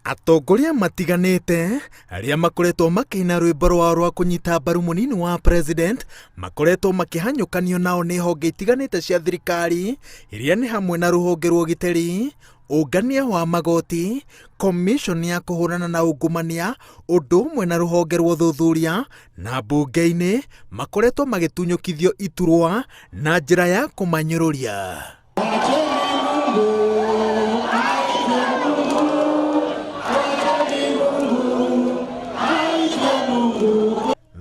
Atongoria matiganite aria makoretwo makina rwimbo rwao rwa kunyita mbaru munini wa president makoretwo makihanyukanio nao ni honge itiganite cia thirikari iria ni hamwe na ruhonge rwa ugiteri, ungania wa magoti, commission ya kuhurana na ungumania, undu umwe na ruhonge rwa uthuthuria na bunge-ini makoretwo magitunyukithio iturwa na njira ya kumanyururia.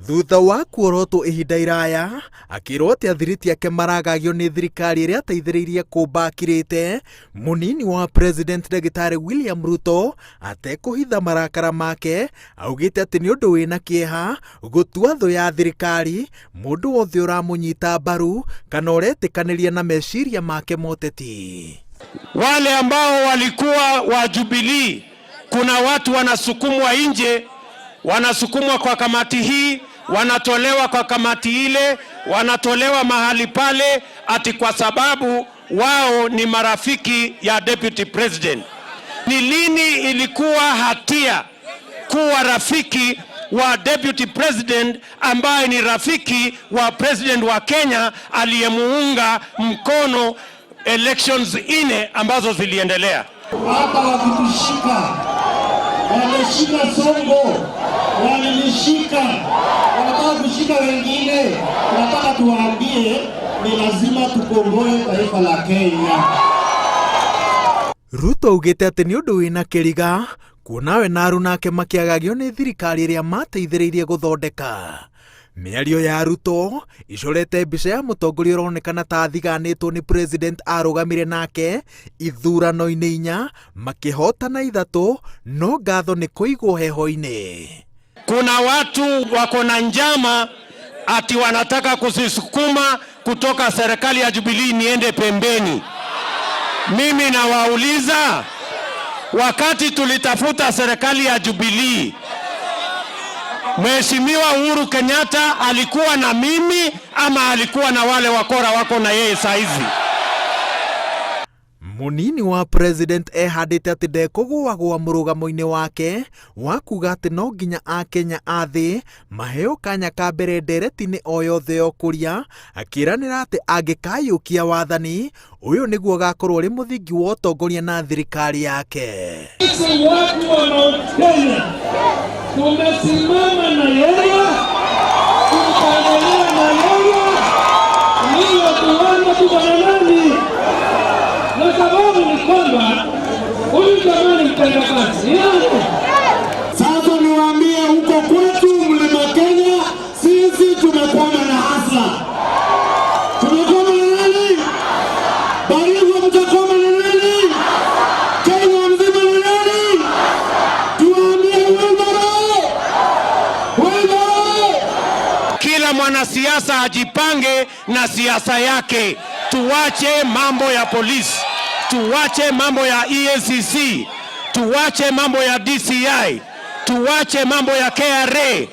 Thutha wa kuorotwo ihinda iraya akirwo ati athiriti ake maragagio ni thirikari iria ateithĩrĩirie kumbakirite, munini wa president Ndagĩtarĩ William Ruto atekuhitha marakara make, augite ati ni undu wina kieha gutua thu ya thirikari mundu wothe uramunyita mbaru kana uretikaniria na meciria make moteti. Wale ambao walikuwa wa Jubilee, kuna watu wanasukumwa nje, wanasukumwa kwa kamati hii, wanatolewa kwa kamati ile, wanatolewa mahali pale ati kwa sababu wao ni marafiki ya deputy president. Ni lini ilikuwa hatia kuwa rafiki wa deputy president ambaye ni rafiki wa president wa Kenya aliyemuunga mkono elections ine ambazo ziliendelea? Hapa wakitushika, wameshika Songo, walinishika, wanataka kushika wengine. Tunataka tuwaambie ni lazima tukomboe taifa la Kenya. Ruto ugite ati ni undu wina kiriga kuonawe na aru nake makiagagio ni thirikari iria mateithĩrĩirie guthondeka. Miario ya Ruto icorete mbica ya mutongoria uronekana ta athiganĩtwo ni president arugamire nake ithurano-inĩ inya makihotana ithatu, no ngatho ni kuigwo heho-inĩ. Kuna watu wako na njama ati wanataka kusisukuma kutoka serikali ya Jubilee niende pembeni. Mimi nawauliza, wakati tulitafuta serikali ya Jubilee, Mheshimiwa Uhuru Kenyatta alikuwa na mimi ama alikuwa na wale wakora wako na yeye saizi? Munini wa president ehandite ati ndekũgũagũa mũrũgamo-inĩ wake wa kuga ati no nginya Akenya athĩ maheo kanya ka mbere ndereti-inĩ o yothe ũkũria, akĩranĩra ati angĩkayũkia wathani ũyũ nĩguo agakorwo ũrĩ mũthingi wa ũtongoria na thirikari yake. Sisi watu wa Mount Kenya tumesimama na yeye, tunaendelea na yeye, ndio tuanze kubanani. Na sababu ni kwamba huyu jamaa ni mtendakazi. Sasa niwaambie, huko kwetu Mlima Kenya sisi tumekwama na hasa. Tumekwama na nani? Baringo mtakwama na nani? Kenya mzima na nani? Tuwaambie Wilbaro! Kila mwanasiasa ajipange na siasa yake. Tuwache mambo ya polisi, tuwache mambo ya EACC, tuwache mambo ya DCI, tuwache mambo ya KRA.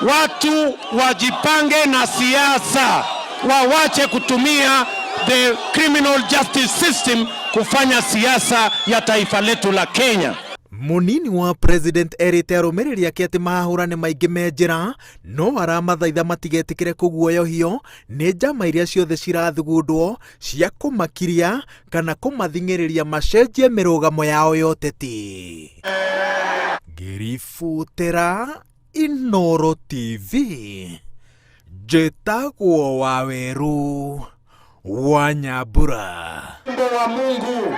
Watu wajipange na siasa, wawache kutumia the criminal justice system kufanya siasa ya taifa letu la Kenya. Munini wa president erite arũmĩrĩri ake ati mahũrane maingĩ me njĩra, no aramathaitha matigetikire kũguoyohio nĩ njama iria ciothe cirathugundwo cia kũmakiria kana kũmathing'ĩrĩria macenjie mĩrũgamo yao ya ũteti. Ngĩributĩra Inooro TV, njĩtagwo Waweru wa Nyambura. Wa Mungu.